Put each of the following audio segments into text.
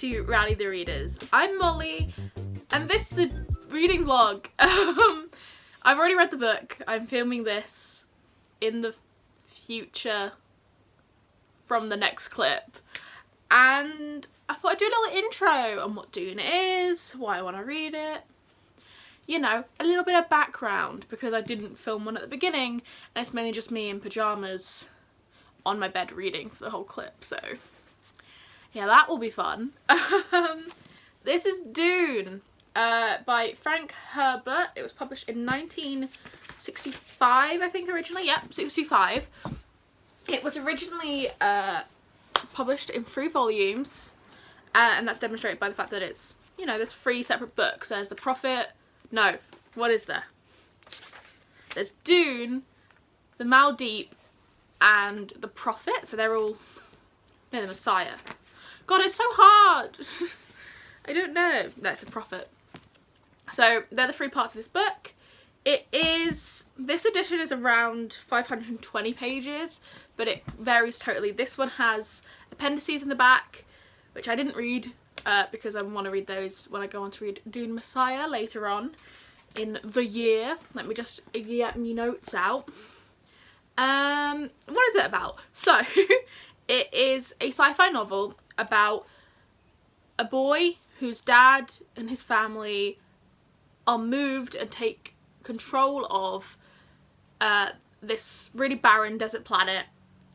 to Rally the Readers. I'm Molly, and this is a reading vlog. I've already read the book. I'm filming this in the future from the next clip, and I thought I'd do a little intro on what Dune is, why I want to read it. You know, a little bit of background, because I didn't film one at the beginning, and it's mainly just me in pyjamas on my bed reading for the whole clip, so yeah, that will be fun. This is Dune by Frank Herbert. It was published in 1965, I think, originally. Yep, 65. It was originally published in 3 volumes, and that's demonstrated by the fact that it's, you know, there's 3 separate books. There's The Prophet. No, what is there? There's Dune, The Maldeep, and The Prophet. So they're all... No, The Messiah. God, it's so hard. I don't know. That's The Prophet. So they're the 3 parts of this book. It is... This edition is around 520 pages, but it varies totally. This one has appendices in the back, which I didn't read because I want to read those when I go on to read Dune Messiah later on in the year. Let me just get me notes out. What is it about? So, it is a sci-fi novel about a boy whose dad and his family are moved and take control of this really barren desert planet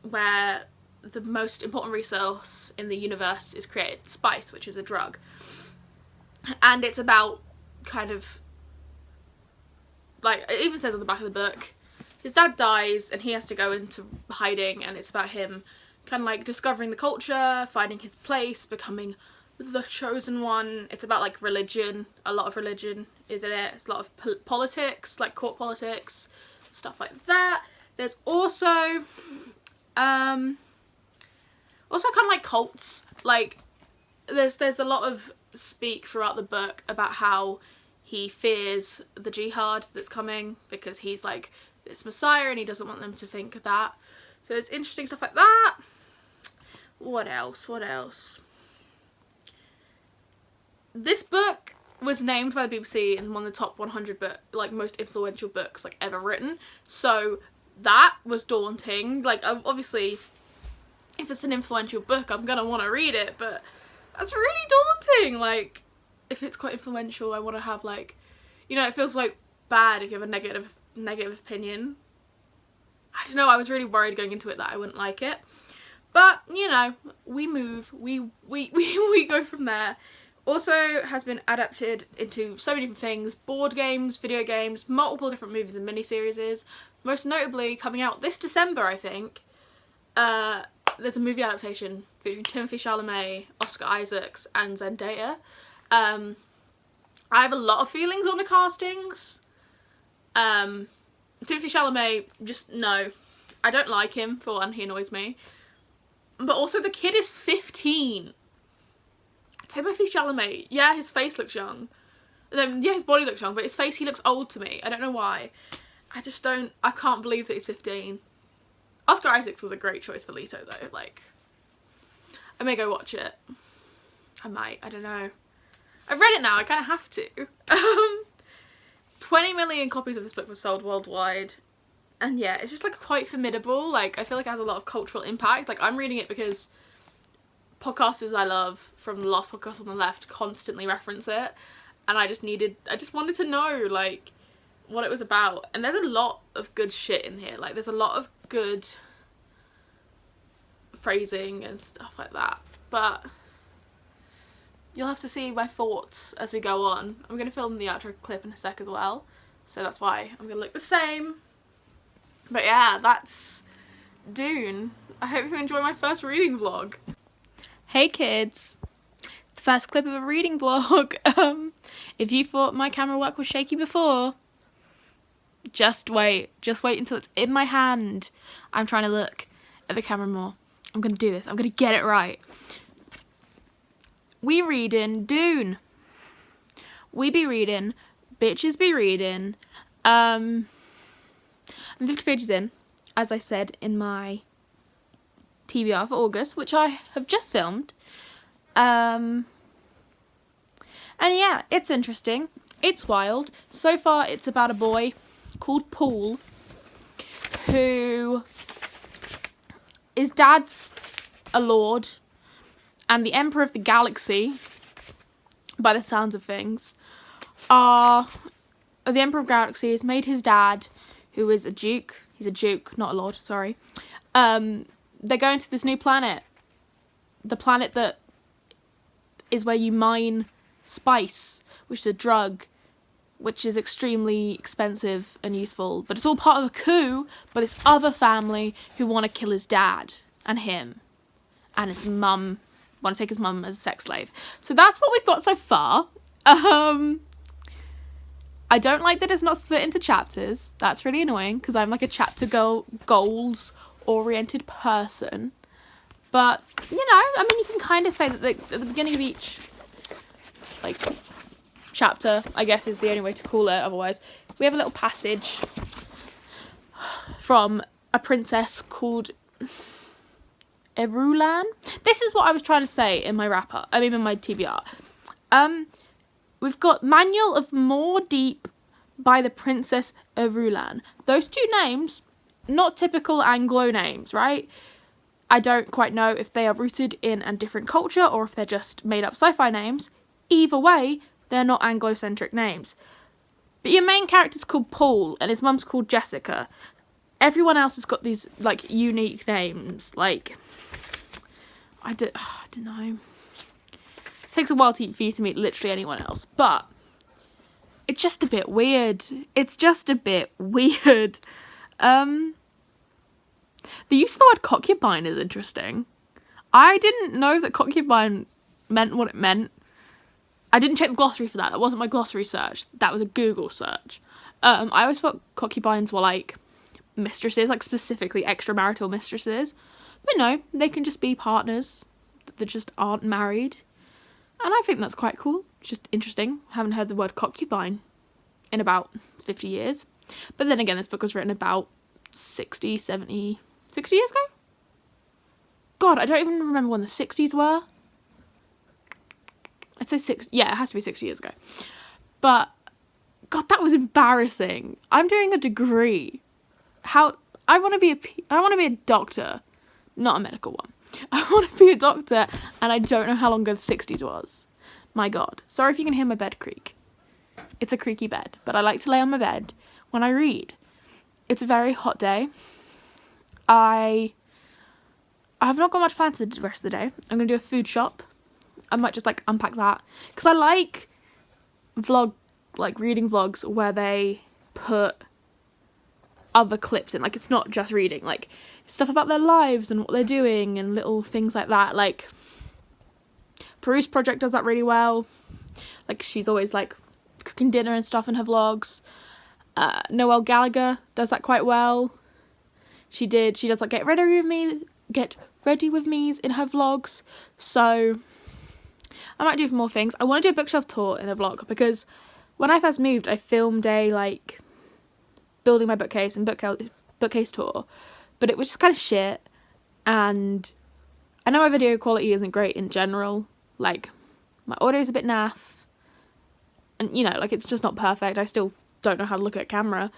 where the most important resource in the universe is created, spice, which is a drug. And it's about kind of, like, it even says on the back of the book, his dad dies and he has to go into hiding, and it's about him kind of like discovering the culture, finding his place, becoming the chosen one. It's about like religion, a lot of religion is in it. It's a lot of politics, like court politics, stuff like that. There's also kind of like cults. Like there's a lot of speak throughout the book about how he fears the jihad that's coming because he's like this messiah and he doesn't want them to think that. So it's interesting stuff like that. What else? What else? This book was named by the BBC in one of the top 100 most influential books like ever written. So that was daunting. Like obviously, if it's an influential book, I'm gonna want to read it, but that's really daunting. Like, if it's quite influential, I want to have like, you know, it feels like bad if you have a negative opinion. I don't know, I was really worried going into it that I wouldn't like it. But, you know, we move, we go from there. Also has been adapted into so many different things, board games, video games, multiple different movies and miniseries. Most notably, coming out this December, I think, there's a movie adaptation featuring Timothée Chalamet, Oscar Isaacs and Zendaya. I have a lot of feelings on the castings. Timothée Chalamet, just no. I don't like him, for one, he annoys me. But also the kid is 15. Timothée Chalamet, yeah, his face looks young. Yeah, his body looks young, but his face, he looks old to me. I don't know why. I can't believe that he's 15. Oscar Isaacs was a great choice for Leto though, like, I may go watch it. I might, I don't know. I've read it now, I kind of have to. 20 million copies of this book were sold worldwide. And yeah, it's just like quite formidable. Like, I feel like it has a lot of cultural impact. Like, I'm reading it because podcasters I love from the last podcast on the left constantly reference it. And I just wanted to know, like, what it was about. And there's a lot of good shit in here. Like, there's a lot of good phrasing and stuff like that. But you'll have to see my thoughts as we go on. I'm going to film the outro clip in a sec as well. So that's why I'm going to look the same. But yeah, that's Dune. I hope you enjoy my first reading vlog. Hey kids. It's the first clip of a reading vlog. If you thought my camera work was shaky before, just wait. Just wait until it's in my hand. I'm trying to look at the camera more. I'm going to do this. I'm going to get it right. We reading Dune. We be reading. Bitches be reading. I'm 50 pages in, as I said in my TBR for August, which I have just filmed. And yeah, it's interesting. It's wild. So far, it's about a boy called Paul who his dad's a lord and the emperor of the galaxy, by the sounds of things, the emperor of galaxy has made his dad, who is a duke, he's a duke, not a lord, sorry, they're going to this new planet, the planet that is where you mine spice, which is a drug, which is extremely expensive and useful, but it's all part of a coup by this other family who want to kill his dad and him, and his mum, want to take his mum as a sex slave. So that's what we've got so far. I don't like that it's not split into chapters. That's really annoying, because I'm like a chapter goals oriented person. But, you know, I mean, you can kind of say that at the beginning of each, like, chapter, I guess is the only way to call it, otherwise, we have a little passage from a princess called Irulan. This is what I was trying to say in my wrap-up, in my TBR. We've got Manual of Muad'Dib by the Princess Irulan. Those two names, not typical Anglo names, right? I don't quite know if they are rooted in a different culture or if they're just made up sci-fi names. Either way, they're not Anglo-centric names. But your main character's called Paul and his mum's called Jessica. Everyone else has got these, like, unique names. Like, I don't know. It takes a while for you to meet literally anyone else. But it's just a bit weird. The use of the word concubine is interesting. I didn't know that concubine meant what it meant. I didn't check the glossary for that. That wasn't my glossary search. That was a Google search. I always thought concubines were like mistresses, like specifically extramarital mistresses. But no, they can just be partners that just aren't married. And I think that's quite cool. It's just interesting. I haven't heard the word concubine in about 50 years. But then again, this book was written about 60 years ago? God, I don't even remember when the 60s were. I'd say it has to be 6 years ago. But, God, that was embarrassing. I'm doing a degree. I want to be a doctor, not a medical one. I want to be a doctor, and I don't know how long ago the 60s was. My God. Sorry if you can hear my bed creak. It's a creaky bed, but I like to lay on my bed when I read. It's a very hot day. I have not got much planned for the rest of the day. I'm going to do a food shop. I might just, like, unpack that. Because I like reading vlogs where they put other clips in. Like, it's not just reading. Like, stuff about their lives and what they're doing and little things like that. Like, Peru's Project does that really well. Like, she's always, like, cooking dinner and stuff in her vlogs. Noelle Gallagher does that quite well. She does, like, get ready with me's in her vlogs. So I might do more things. I want to do a bookshelf tour in a vlog because when I first moved, I filmed a, like, building my bookcase and bookcase tour, but it was just kind of shit. And I know my video quality isn't great in general. Like, my audio's a bit naff, and, you know, like, it's just not perfect. I still don't know how to look at a camera,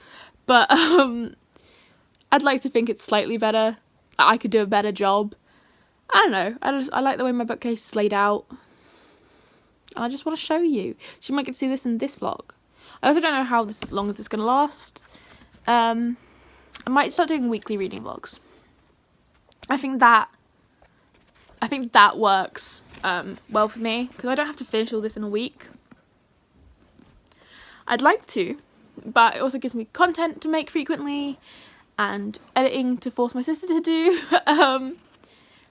but I'd like to think it's slightly better. I could do a better job. I don't know. I like the way my bookcase is laid out. And I just want to show you. So you might get to see this in this vlog. I also don't know how long is this going to last. I might start doing weekly reading vlogs. I think that works well for me. Because I don't have to finish all this in a week. I'd like to. But it also gives me content to make frequently. And editing to force my sister to do.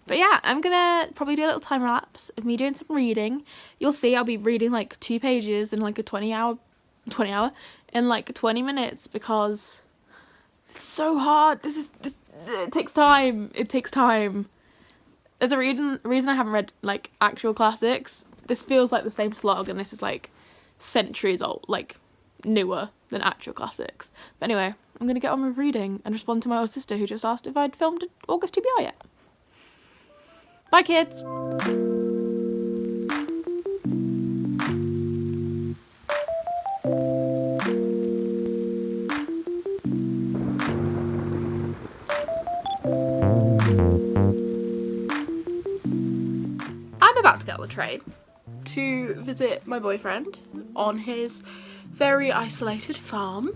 But yeah, I'm gonna probably do a little time lapse of me doing some reading. You'll see I'll be reading like 2 pages in like a 20 in like 20 minutes because it's so hard. It takes time. There's a reason I haven't read like actual classics. This feels like the same slog and this is like centuries old, like newer than actual classics. But anyway, I'm going to get on with reading and respond to my older sister who just asked if I'd filmed an August TBR yet. Bye, kids! train to visit my boyfriend on his very isolated farm.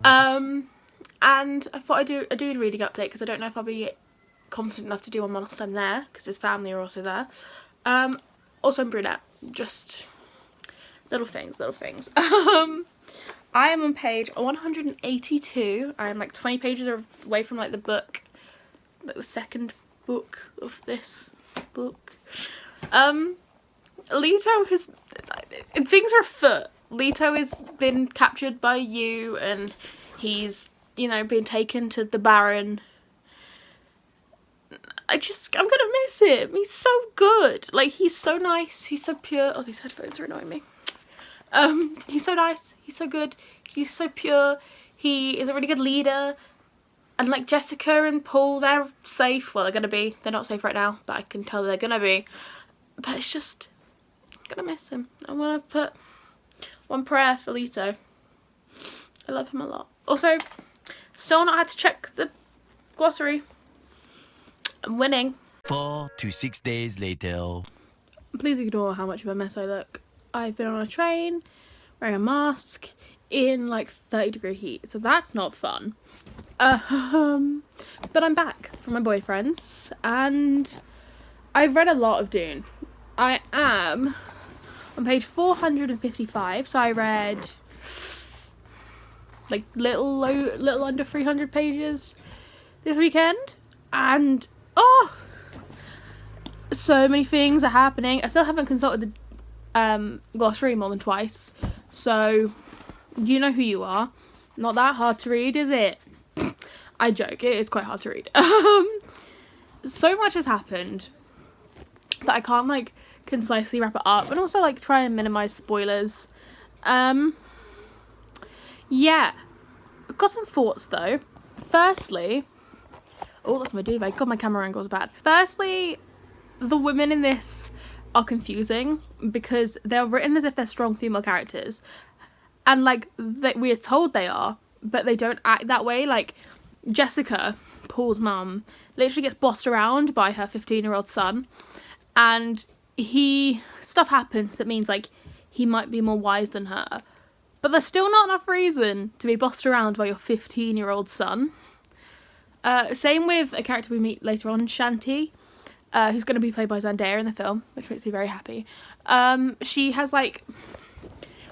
And I thought I'd do a reading update because I don't know if I'll be confident enough to do one whilst I'm there because his family are also there. Also I'm brunette, just little things. I am on page 182. I am like 20 pages away from like the book, like the second book of this book. Leto has, things are afoot. Leto has been captured by you and he's, you know, been taken to the Baron. I'm gonna miss him. He's so good. Like, he's so nice. He's so pure. Oh, these headphones are annoying me. He's so nice. He's so good. He's so pure. He is a really good leader. And like Jessica and Paul, they're safe. Well, they're gonna be. They're not safe right now, but I can tell they're gonna be. But it's just, I'm gonna miss him. I'm gonna put one prayer for Leto. I love him a lot. Also, still not had to check the glossary. I'm winning. 4 to 6 days later. Please ignore how much of a mess I look. I've been on a train, wearing a mask, in like 30-degree heat, so that's not fun. But I'm back from my boyfriend's, and I've read a lot of Dune. I am on page 455, so I read like little under 300 pages this weekend, and oh, so many things are happening. I still haven't consulted the glossary more than twice, so you know who you are. Not that hard to read, is it? I joke, it is quite hard to read. So much has happened that I can't like concisely wrap it up, and also like try and minimize spoilers. Yeah, I've got some thoughts though. Firstly, oh, that's my duvet. God, my camera angle's bad. Firstly, the women in this are confusing because they're written as if they're strong female characters, and like we are told they are, but they don't act that way. Like Jessica, Paul's mum, literally gets bossed around by her 15-year-old son, and stuff happens that means like he might be more wise than her, but there's still not enough reason to be bossed around by your 15-year-old son. Same with a character we meet later on, Shanti, who's going to be played by Zendaya in the film, which makes me very happy. She's like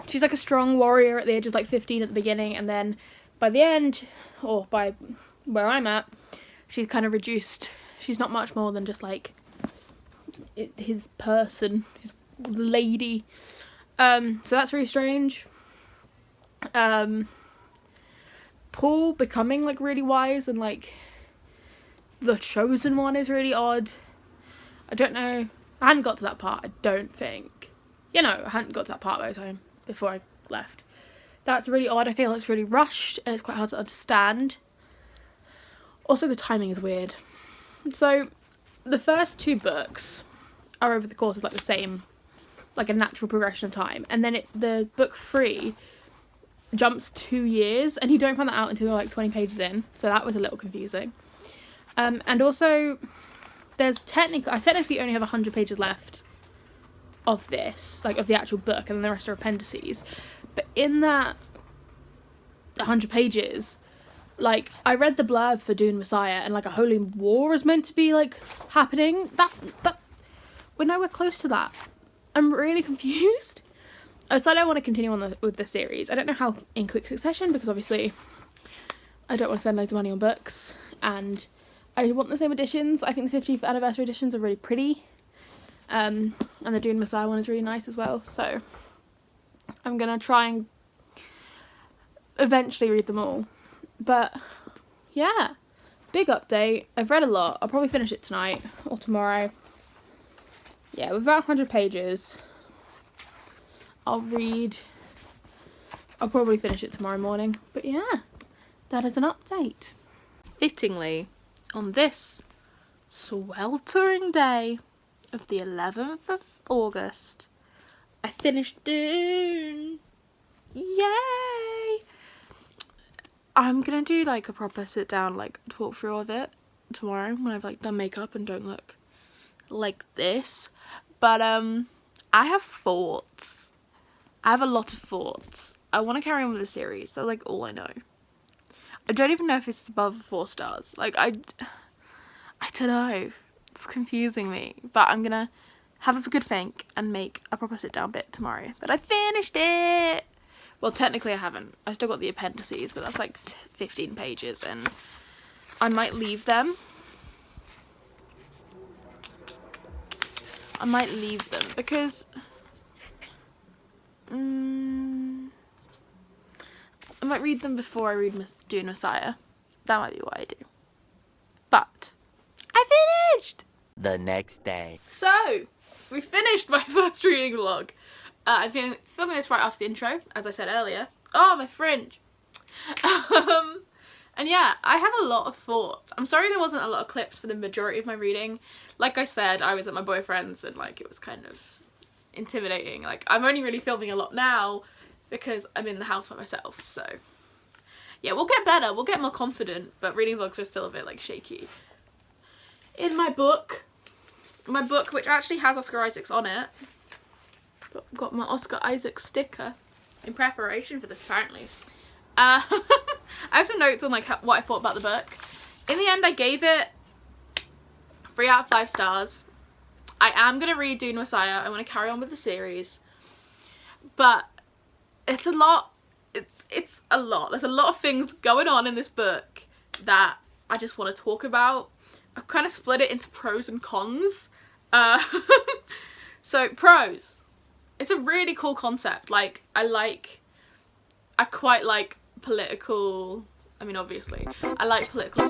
a strong warrior at the age of like 15 at the beginning, and then by the end, or by where I'm at, she's kind of reduced. She's not much more than just like his person, his lady. So that's really strange. Paul becoming like really wise and like the chosen one is really odd. I don't know. I hadn't got to that part, I don't think. You know, I hadn't got to that part by the time before I left. That's really odd. I feel it's really rushed and it's quite hard to understand. Also, the timing is weird. So, the first two books are over the course of like the same, like a natural progression of time. And then the book 3 jumps 2 years, and you don't find that out until like 20 pages in. So that was a little confusing. And also, I technically only have 100 pages left of this, like of the actual book, and then the rest are appendices. But in that 100 pages, like I read the blurb for Dune Messiah, and like a holy war is meant to be like happening. That we're nowhere close to that. I'm really confused. So I don't want to continue on with the series. I don't know how in quick succession, because obviously I don't want to spend loads of money on books, and I want the same editions. I think the 50th anniversary editions are really pretty. And the Dune Messiah one is really nice as well. So I'm going to try and eventually read them all. But yeah, big update. I've read a lot. I'll probably finish it tonight or tomorrow. Yeah, with about 100 pages. I'll probably finish it tomorrow morning. But yeah, that is an update. Fittingly, on this sweltering day of the 11th of August, I finished Dune. Yay! I'm gonna do like a proper sit down like talk through of it tomorrow when I've like done makeup and don't look like this. But I have thoughts. I have a lot of thoughts. I want to carry on with the series. That's like all I know. I don't even know if it's above 4 stars. Like I don't know. It's confusing me. But I'm gonna have a good think and make a proper sit down bit tomorrow. But I finished it. Well, technically I haven't. I still got the appendices, but that's like 15 pages and I might leave them. I might leave them because I might read them before I read Dune Messiah. That might be what I do. But I finished! The next day. So, we finished my first reading vlog. I'm filming this right after the intro, as I said earlier. Oh, my fringe. And yeah, I have a lot of thoughts. I'm sorry there wasn't a lot of clips for the majority of my reading. Like I said, I was at my boyfriend's and like it was kind of intimidating. Like I'm only really filming a lot now because I'm in the house by myself. So yeah, we'll get better. We'll get more confident, but reading vlogs are still a bit like shaky. In my book, which actually has Oscar Isaacs on it. Got my Oscar Isaacs sticker in preparation for this apparently. I have some notes on like what I thought about the book. In the end I gave it 3 out of 5 stars. I am going to read Dune Messiah. I want to carry on with the series. But it's a lot. It's a lot. There's a lot of things going on in this book that I just want to talk about. I've kind of split it into pros and cons. So pros. It's a really cool concept. Like I quite like political, I mean obviously, I like political